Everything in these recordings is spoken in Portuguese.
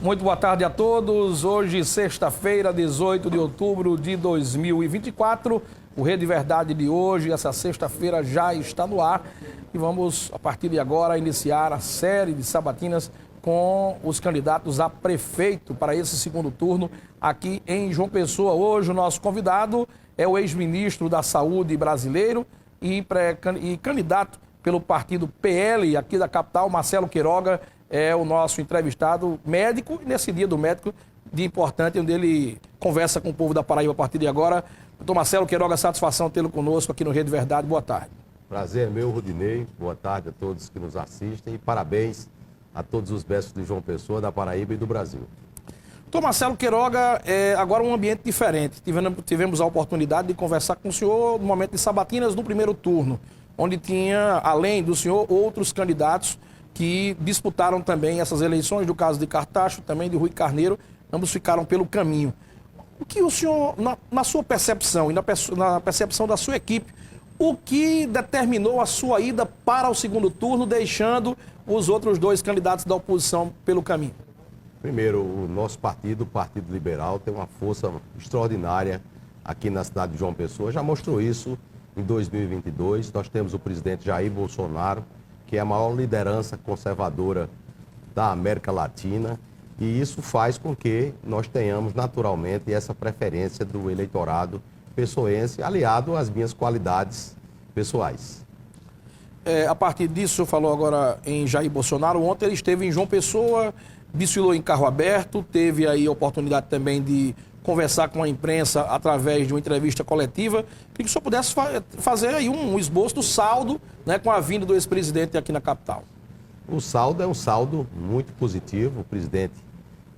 Muito boa tarde a todos. Hoje, sexta-feira, 18 de outubro de 2024. O Rede Verdade de hoje, essa sexta-feira, já está no ar. E vamos, a partir de agora, iniciar a série de sabatinas com os candidatos a prefeito para esse segundo turno aqui em João Pessoa. Hoje, o nosso convidado é o ex-ministro da Saúde brasileiro e candidato pelo partido PL aqui da capital, Marcelo Queiroga, é o nosso entrevistado médico, e nesse dia do médico, dia importante, onde ele conversa com o povo da Paraíba a partir de agora. Doutor Marcelo Queiroga, satisfação tê-lo conosco aqui no Rede Verdade. Boa tarde. Prazer é meu, Rudinei. Boa tarde a todos que nos assistem e parabéns a todos os mestres de João Pessoa, da Paraíba e do Brasil. Doutor Marcelo Queiroga, agora um ambiente diferente. Tivemos a oportunidade de conversar com o senhor no momento de sabatinas no primeiro turno, onde tinha, além do senhor, outros candidatos que disputaram também essas eleições, do caso de Cartacho, também de Rui Carneiro, ambos ficaram pelo caminho. O que o senhor, na sua percepção e na percepção da sua equipe, o que determinou a sua ida para o segundo turno, deixando os outros dois candidatos da oposição pelo caminho? Primeiro, o nosso partido, o Partido Liberal, tem uma força extraordinária aqui na cidade de João Pessoa. Já mostrou isso em 2022. Nós temos o presidente Jair Bolsonaro, que é a maior liderança conservadora da América Latina, e isso faz com que nós tenhamos naturalmente essa preferência do eleitorado pessoense, aliado às minhas qualidades pessoais. A partir disso, o senhor falou agora em Jair Bolsonaro. Ontem ele esteve em João Pessoa, desfilou em carro aberto, teve aí a oportunidade também de conversar com a imprensa através de uma entrevista coletiva. Queria que o senhor pudesse fazer aí um esboço do saldo, né, com a vinda do ex-presidente aqui na capital. O saldo é um saldo muito positivo. O presidente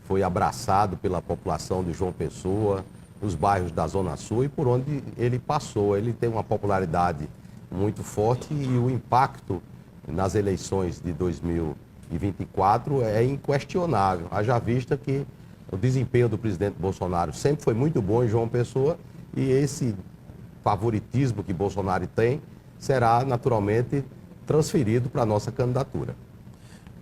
foi abraçado pela população de João Pessoa, nos bairros da Zona Sul e por onde ele passou. Ele tem uma popularidade muito forte e o impacto nas eleições de 2024 é inquestionável. Haja vista que o desempenho do presidente Bolsonaro sempre foi muito bom em João Pessoa e esse favoritismo que Bolsonaro tem será naturalmente transferido para a nossa candidatura.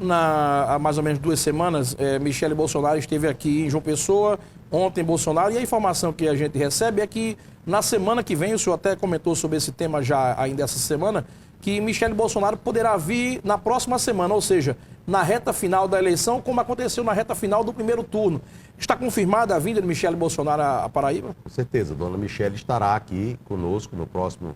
Há mais ou menos 2 semanas, Michele Bolsonaro esteve aqui em João Pessoa, ontem Bolsonaro, e a informação que a gente recebe é que na semana que vem, o senhor até comentou sobre esse tema já ainda essa semana, que Michele Bolsonaro poderá vir na próxima semana, ou seja, na reta final da eleição, como aconteceu na reta final do primeiro turno. Está confirmada a vinda de Michele Bolsonaro à Paraíba? Com certeza, dona Michele estará aqui conosco no próximo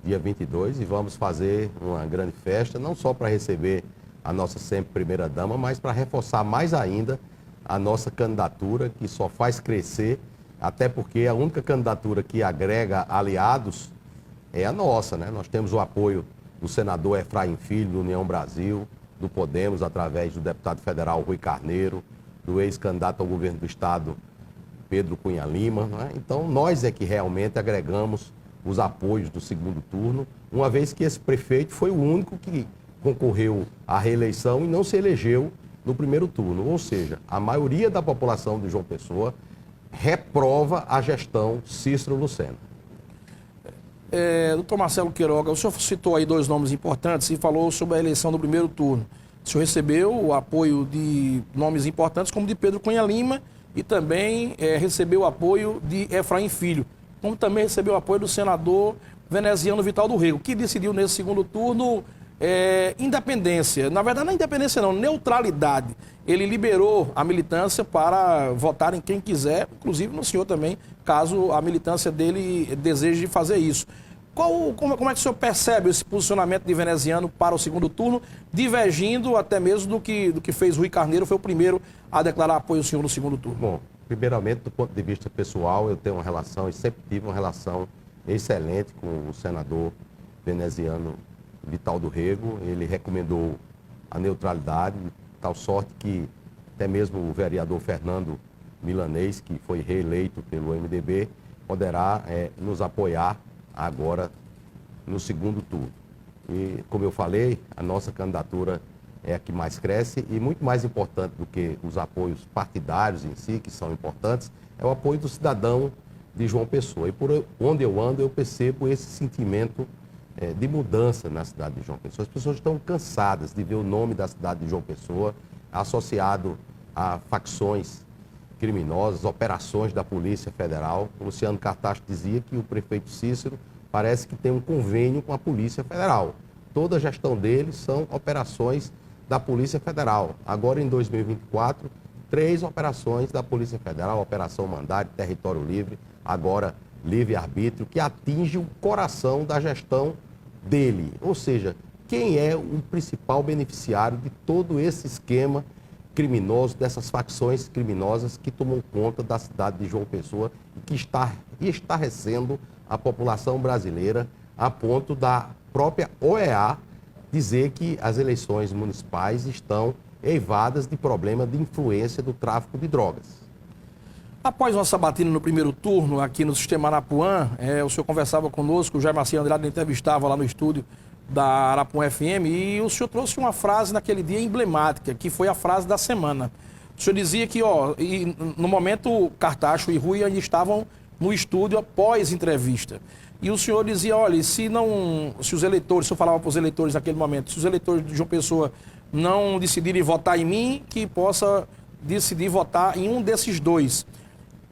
dia 22 e vamos fazer uma grande festa, não só para receber a nossa sempre primeira-dama, mas para reforçar mais ainda a nossa candidatura, que só faz crescer, até porque a única candidatura que agrega aliados é a nossa, né? Nós temos o apoio do senador Efraim Filho, do União Brasil, do Podemos, através do deputado federal Rui Carneiro, do ex-candidato ao governo do estado, Pedro Cunha Lima, né? Então, nós é que realmente agregamos os apoios do segundo turno, uma vez que esse prefeito foi o único que concorreu à reeleição e não se elegeu no primeiro turno. Ou seja, a maioria da população de João Pessoa reprova a gestão Cícero Lucena. Doutor Marcelo Queiroga, o senhor citou aí 2 nomes importantes e falou sobre a eleição do primeiro turno. O senhor recebeu o apoio de nomes importantes como de Pedro Cunha Lima e também recebeu o apoio de Efraim Filho, como também recebeu o apoio do senador veneziano Vital do Rego, que decidiu nesse segundo turno independência. Na verdade, não é independência não, neutralidade. Ele liberou a militância para votar em quem quiser, inclusive no senhor também, caso a militância dele deseje fazer isso. Como é que o senhor percebe esse posicionamento de veneziano para o segundo turno, divergindo até mesmo do que fez Rui Carneiro, foi o primeiro a declarar apoio ao senhor no segundo turno? Bom, primeiramente, do ponto de vista pessoal, eu tenho uma relação, e sempre tive uma relação excelente com o senador veneziano Vital do Rego. Ele recomendou a neutralidade, tal sorte que até mesmo o vereador Fernando Milanês, que foi reeleito pelo MDB, poderá nos apoiar agora no segundo turno. E, como eu falei, a nossa candidatura é a que mais cresce e muito mais importante do que os apoios partidários em si, que são importantes, é o apoio do cidadão de João Pessoa. E por onde eu ando, eu percebo esse sentimento de mudança na cidade de João Pessoa. As pessoas estão cansadas de ver o nome da cidade de João Pessoa associado a facções criminosas, operações da Polícia Federal. O Luciano Cartacho dizia que o prefeito Cícero parece que tem um convênio com a Polícia Federal. Toda a gestão dele são operações da Polícia Federal. Agora, em 2024, 3 operações da Polícia Federal, Operação Mandato, Território Livre, agora Livre-Arbítrio, que atinge o coração da gestão dele. Ou seja, quem é o principal beneficiário de todo esse esquema criminoso, dessas facções criminosas que tomam conta da cidade de João Pessoa e que está estarrecendo a população brasileira a ponto da própria OEA dizer que as eleições municipais estão eivadas de problema de influência do tráfico de drogas. Após uma sabatina no primeiro turno aqui no Sistema Arapuã, o senhor conversava conosco, o Jair Marcinho Andrade entrevistava lá no estúdio da Arapuã FM e o senhor trouxe uma frase naquele dia emblemática, que foi a frase da semana. O senhor dizia que, no momento, Cartacho e Rui ainda estavam no estúdio após entrevista. E o senhor dizia, olha, se os eleitores, se eu falava para os eleitores naquele momento, se os eleitores de João Pessoa não decidirem votar em mim, que possa decidir votar em um desses dois.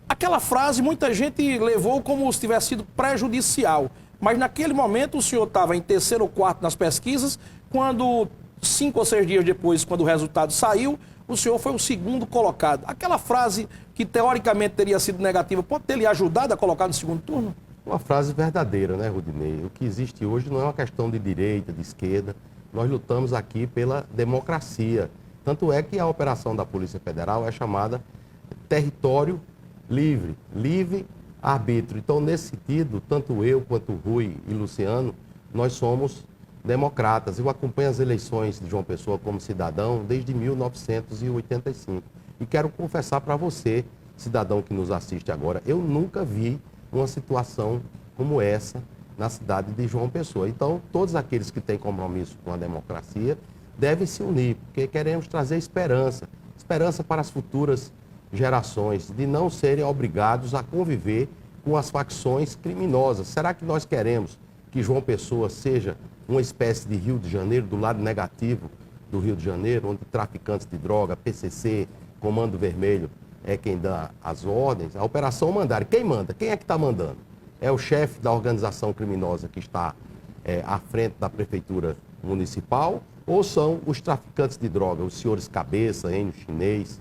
Aquela frase muita gente levou como se tivesse sido prejudicial, mas naquele momento o senhor estava em terceiro ou quarto nas pesquisas, quando 5 ou 6 dias depois, quando o resultado saiu, o senhor foi o segundo colocado. Aquela frase que teoricamente teria sido negativa, pode ter lhe ajudado a colocar no segundo turno? Uma frase verdadeira, né, Rudinei? O que existe hoje não é uma questão de direita, de esquerda. Nós lutamos aqui pela democracia. Tanto é que a operação da Polícia Federal é chamada Território Livre, Livre-Arbítrio. Então, nesse sentido, tanto eu quanto o Rui e Luciano, nós somos democratas. Eu acompanho as eleições de João Pessoa como cidadão desde 1985. E quero confessar para você, cidadão que nos assiste agora, eu nunca vi uma situação como essa na cidade de João Pessoa. Então, todos aqueles que têm compromisso com a democracia devem se unir, porque queremos trazer esperança para as futuras gerações, de não serem obrigados a conviver com as facções criminosas. Será que nós queremos que João Pessoa seja uma espécie de Rio de Janeiro, do lado negativo do Rio de Janeiro, onde traficantes de droga, PCC, Comando Vermelho, é quem dá as ordens? A Operação Mandato, quem manda? Quem é que está mandando? É o chefe da organização criminosa que está à frente da prefeitura municipal, ou são os traficantes de droga, os senhores Cabeça, Enio Chinês,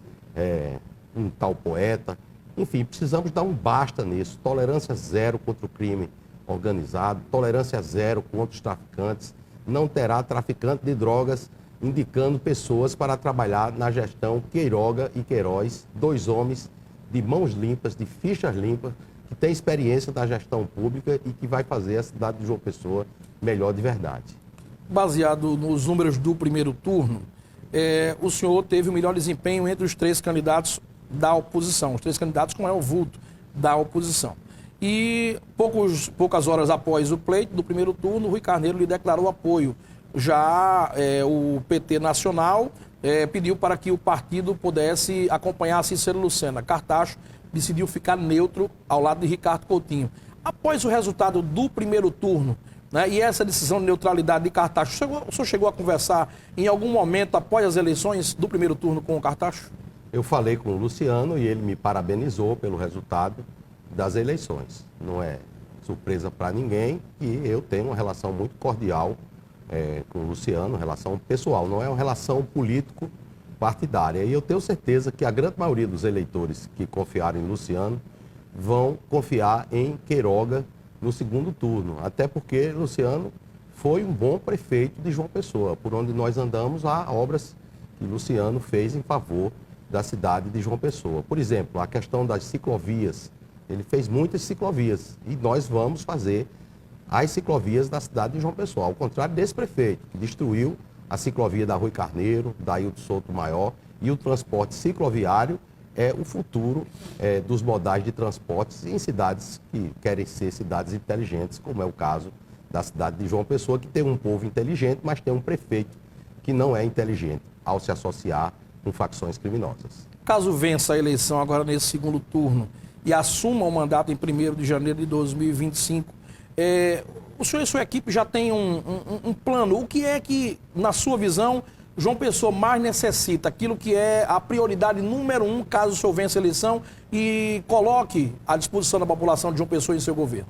um tal poeta? Enfim, precisamos dar um basta nisso. Tolerância zero contra o crime organizado, tolerância zero contra os traficantes. Não terá traficante de drogas indicando pessoas para trabalhar na gestão Queiroga e Queiroz, 2 homens de mãos limpas, de fichas limpas, que têm experiência da gestão pública e que vai fazer a cidade de João Pessoa melhor de verdade. Baseado nos números do primeiro turno, o senhor teve o melhor desempenho entre os 3 candidatos da oposição, os 3 candidatos com maior vulto da oposição. E poucas horas após o pleito do primeiro turno, Rui Carneiro lhe declarou apoio. Já o PT Nacional pediu para que o partido pudesse acompanhar Cícero Lucena. Cartacho decidiu ficar neutro ao lado de Ricardo Coutinho. Após o resultado do primeiro turno, né, e essa decisão de neutralidade de Cartacho, o senhor chegou a conversar em algum momento após as eleições do primeiro turno com o Cartacho? Eu falei com o Luciano e ele me parabenizou pelo resultado das eleições. Não é surpresa para ninguém que eu tenho uma relação muito cordial com o Luciano, relação pessoal, não é uma relação político-partidária. E eu tenho certeza que a grande maioria dos eleitores que confiaram em Luciano vão confiar em Queiroga no segundo turno. Até porque Luciano foi um bom prefeito de João Pessoa. Por onde nós andamos, há obras que Luciano fez em favor da cidade de João Pessoa. Por exemplo, a questão das ciclovias. Ele fez muitas ciclovias e nós vamos fazer as ciclovias da cidade de João Pessoa, ao contrário desse prefeito, que destruiu a ciclovia da Rui Carneiro, da Ailton Souto Maior, e o transporte cicloviário é o futuro dos modais de transportes em cidades que querem ser cidades inteligentes, como é o caso da cidade de João Pessoa, que tem um povo inteligente, mas tem um prefeito que não é inteligente ao se associar com facções criminosas. Caso vença a eleição agora nesse segundo turno e assuma o mandato em 1º de janeiro de 2025, o senhor e sua equipe já têm um plano. O que é que, na sua visão, João Pessoa mais necessita, aquilo que é a prioridade número 1, caso o senhor vença a eleição e coloque à disposição da população de João Pessoa em seu governo?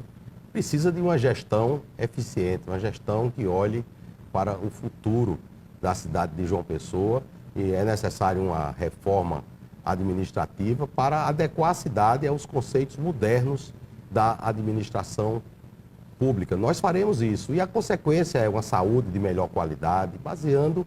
Precisa de uma gestão eficiente, uma gestão que olhe para o futuro da cidade de João Pessoa, e é necessário uma reforma administrativa para adequar a cidade aos conceitos modernos da administração pública. Nós faremos isso, e a consequência é uma saúde de melhor qualidade, baseando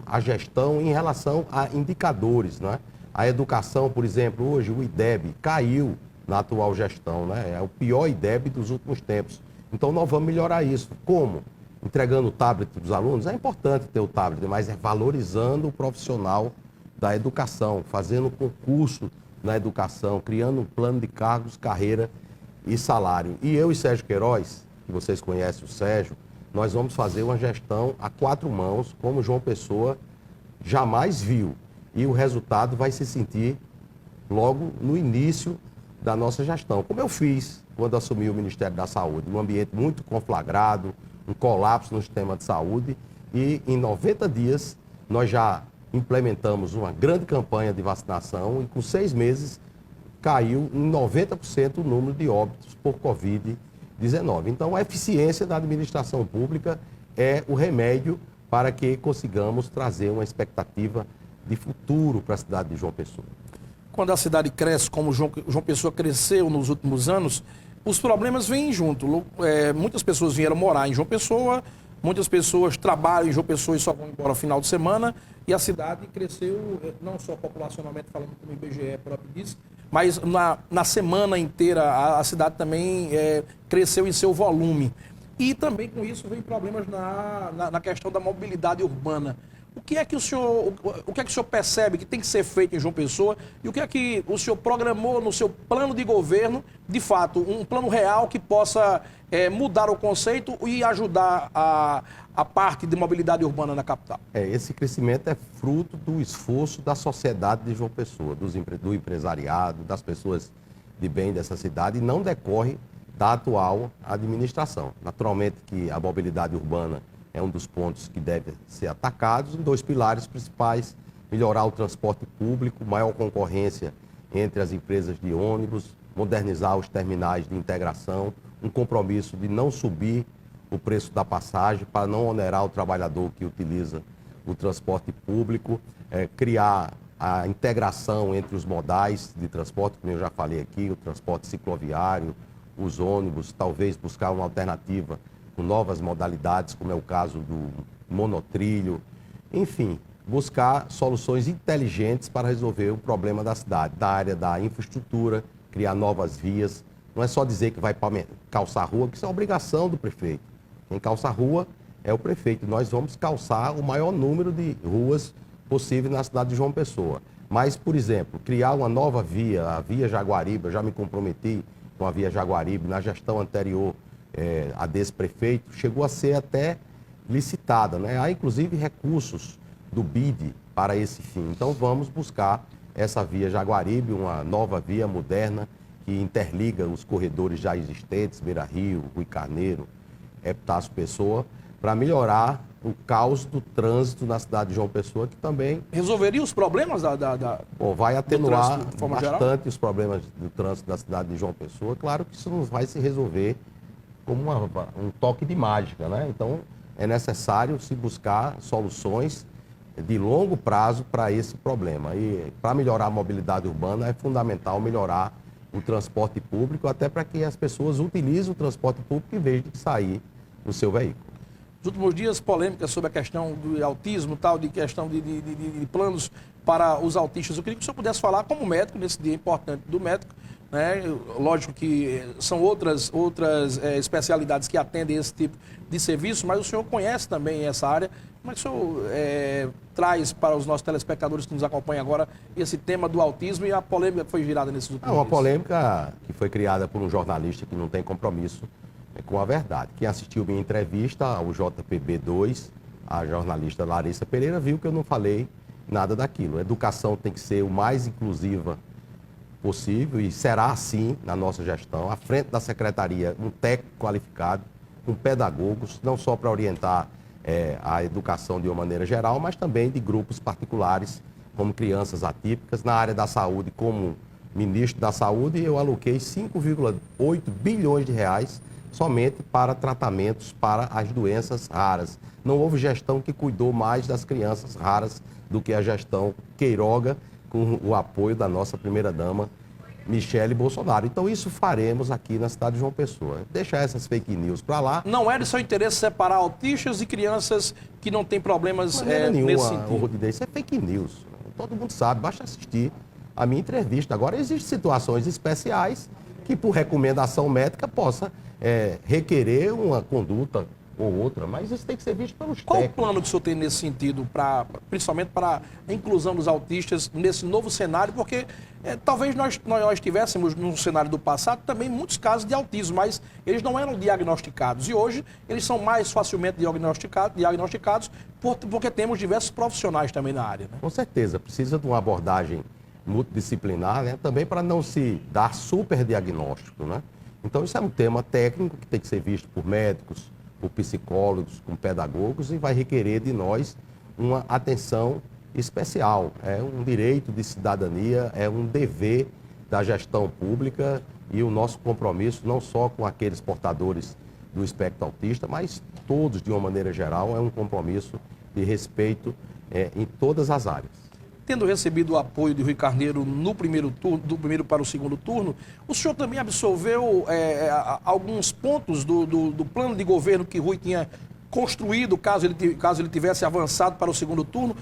a gestão em relação a indicadores, né? A educação, por exemplo, hoje o IDEB caiu na atual gestão, né? É o pior IDEB dos últimos tempos. Então nós vamos melhorar isso. Como? Entregando o tablet para os alunos. É importante ter o tablet, mas é valorizando o profissional da educação, fazendo concurso na educação, criando um plano de cargos, carreira e salário. E eu e Sérgio Queiroz, que vocês conhecem o Sérgio, nós vamos fazer uma gestão a 4 mãos, como João Pessoa jamais viu. E o resultado vai se sentir logo no início da nossa gestão, como eu fiz quando assumi o Ministério da Saúde. Um ambiente muito conflagrado, um colapso no sistema de saúde, e em 90 dias nós já implementamos uma grande campanha de vacinação e com 6 meses caiu em 90% o número de óbitos por Covid-19. Então, a eficiência da administração pública é o remédio para que consigamos trazer uma expectativa de futuro para a cidade de João Pessoa. Quando a cidade cresce, como João Pessoa cresceu nos últimos anos, os problemas vêm junto. Muitas pessoas vieram morar em João Pessoa, muitas pessoas trabalham em João Pessoa e só vão embora no final de semana, e a cidade cresceu, não só populacionalmente, falando como o IBGE próprio disse, mas na semana inteira a cidade também cresceu em seu volume. E também com isso vem problemas na questão da mobilidade urbana. O que é que o senhor percebe que tem que ser feito em João Pessoa e o que é que o senhor programou no seu plano de governo, de fato, um plano real que possa mudar o conceito e ajudar a parte de mobilidade urbana na capital? Esse crescimento é fruto do esforço da sociedade de João Pessoa, do empresariado, das pessoas de bem dessa cidade, e não decorre da atual administração. Naturalmente que a mobilidade urbana é um dos pontos que deve ser atacados em 2 pilares principais: melhorar o transporte público, maior concorrência entre as empresas de ônibus, modernizar os terminais de integração, um compromisso de não subir o preço da passagem para não onerar o trabalhador que utiliza o transporte público, criar a integração entre os modais de transporte, como eu já falei aqui, o transporte cicloviário, os ônibus, talvez buscar uma alternativa com novas modalidades, como é o caso do monotrilho, enfim, buscar soluções inteligentes para resolver o problema da cidade, da área da infraestrutura, criar novas vias. Não é só dizer que vai calçar a rua, que isso é obrigação do prefeito. Quem calça a rua é o prefeito. Nós vamos calçar o maior número de ruas possível na cidade de João Pessoa. Mas, por exemplo, criar uma nova via, a Via Jaguaribe, eu já me comprometi com a Via Jaguaribe na gestão anterior a desse prefeito, chegou a ser até licitada, né? Há inclusive recursos do BID para esse fim. Então vamos buscar essa Via Jaguaribe, uma nova via moderna que interliga os corredores já existentes, Beira Rio, Rui Carneiro, Epitácio Pessoa, para melhorar o caos do trânsito na cidade de João Pessoa, que também... Resolveria os problemas Bom, vai atenuar bastante geral? Os problemas do trânsito da cidade de João Pessoa. Claro que isso não vai se resolver como um toque de mágica, né? Então, é necessário se buscar soluções de longo prazo para esse problema. E para melhorar a mobilidade urbana é fundamental melhorar o transporte público, até para que as pessoas utilizem o transporte público em vez de sair no seu veículo. Nos últimos dias, polêmicas sobre a questão do autismo, tal, de questão de planos para os autistas. Eu queria que o senhor pudesse falar como médico, nesse dia importante do médico, né? Lógico que são outras especialidades que atendem esse tipo de serviço, mas o senhor conhece também essa área. Como é que o senhor traz para os nossos telespectadores que nos acompanham agora esse tema do autismo e a polêmica que foi girada nesses últimos dias? Uma polêmica que foi criada por um jornalista que não tem compromisso com a verdade. Quem assistiu minha entrevista ao JPB2, a jornalista Larissa Pereira, viu que eu não falei nada daquilo. A educação tem que ser o mais inclusiva possível e será assim na nossa gestão. À frente da secretaria, um técnico qualificado, com pedagogos, não só para orientar a educação de uma maneira geral, mas também de grupos particulares, como crianças atípicas. Na área da saúde, como ministro da Saúde, eu aloquei 5,8 bilhões de reais somente para tratamentos para as doenças raras. Não houve gestão que cuidou mais das crianças raras do que a gestão Queiroga, com o apoio da nossa primeira-dama, Michele Bolsonaro. Então, isso faremos aqui na cidade de João Pessoa. Deixar essas fake news para lá. Não é de seu interesse separar autistas e crianças que não têm problemas nesse sentido? Isso é fake news. Todo mundo sabe, basta assistir a minha entrevista. Agora, existem situações especiais que, por recomendação médica, possa requerer uma conduta ou outra, mas isso tem que ser visto pelos Qual técnicos. o plano que o senhor tem nesse sentido, principalmente para a inclusão dos autistas nesse novo cenário? Porque talvez nós tivéssemos, no cenário do passado, também muitos casos de autismo, mas eles não eram diagnosticados. E hoje eles são mais facilmente diagnosticados porque temos diversos profissionais também na área. Né? Com certeza, precisa de uma abordagem multidisciplinar, né? Também para não se dar superdiagnóstico, né? Então, isso é um tema técnico que tem que ser visto por médicos, por psicólogos, com pedagogos, e vai requerer de nós uma atenção especial. É um direito de cidadania, é um dever da gestão pública e o nosso compromisso, não só com aqueles portadores do espectro autista, mas todos, de uma maneira geral, é um compromisso de respeito em todas as áreas. Tendo recebido o apoio de Rui Carneiro no primeiro turno, do primeiro para o segundo turno, o senhor também absorveu alguns pontos do plano de governo que Rui tinha construído, caso ele tivesse avançado para o segundo turno?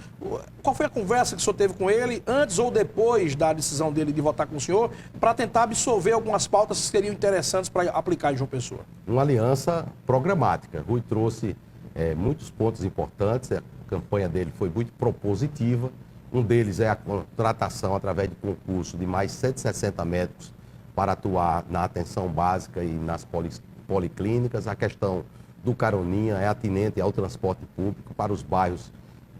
Qual foi a conversa que o senhor teve com ele, antes ou depois da decisão dele de votar com o senhor, para tentar absorver algumas pautas que seriam interessantes para aplicar em João Pessoa? Uma aliança programática. Rui trouxe muitos pontos importantes, a campanha dele foi muito propositiva. Um deles é a contratação, através de concurso, de mais 160 médicos para atuar na atenção básica e nas policlínicas. A questão do caroninha é atinente ao transporte público para os bairros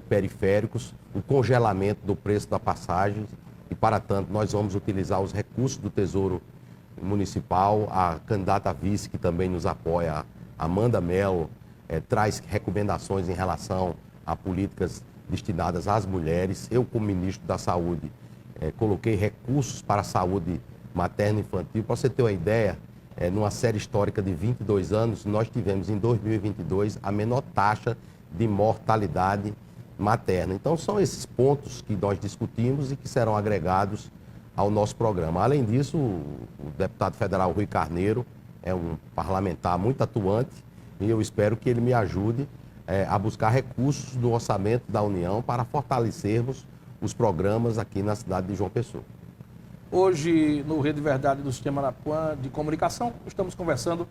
periféricos, o congelamento do preço da passagem e, para tanto, nós vamos utilizar os recursos do Tesouro Municipal. A candidata a vice, que também nos apoia, Amanda Mello, traz recomendações em relação a políticas destinadas às mulheres. Eu, como ministro da Saúde, coloquei recursos para a saúde materna e infantil. Para você ter uma ideia, numa série histórica de 22 anos, nós tivemos em 2022 a menor taxa de mortalidade materna. Então, são esses pontos que nós discutimos e que serão agregados ao nosso programa. Além disso, o deputado federal Rui Carneiro é um parlamentar muito atuante e eu espero que ele me ajude a buscar recursos do orçamento da União para fortalecermos os programas aqui na cidade de João Pessoa. Hoje, no Rede Verdade do Sistema Arapuã de Comunicação, estamos conversando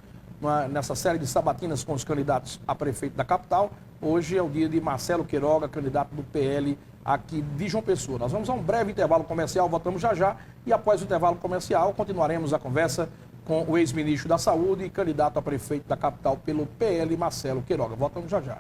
nessa série de sabatinas com os candidatos a prefeito da capital. Hoje é o dia de Marcelo Queiroga, candidato do PL aqui de João Pessoa. Nós vamos a um breve intervalo comercial, voltamos já e após o intervalo comercial continuaremos a conversa com o ex-ministro da Saúde e candidato a prefeito da capital pelo PL, Marcelo Queiroga. Voltamos já.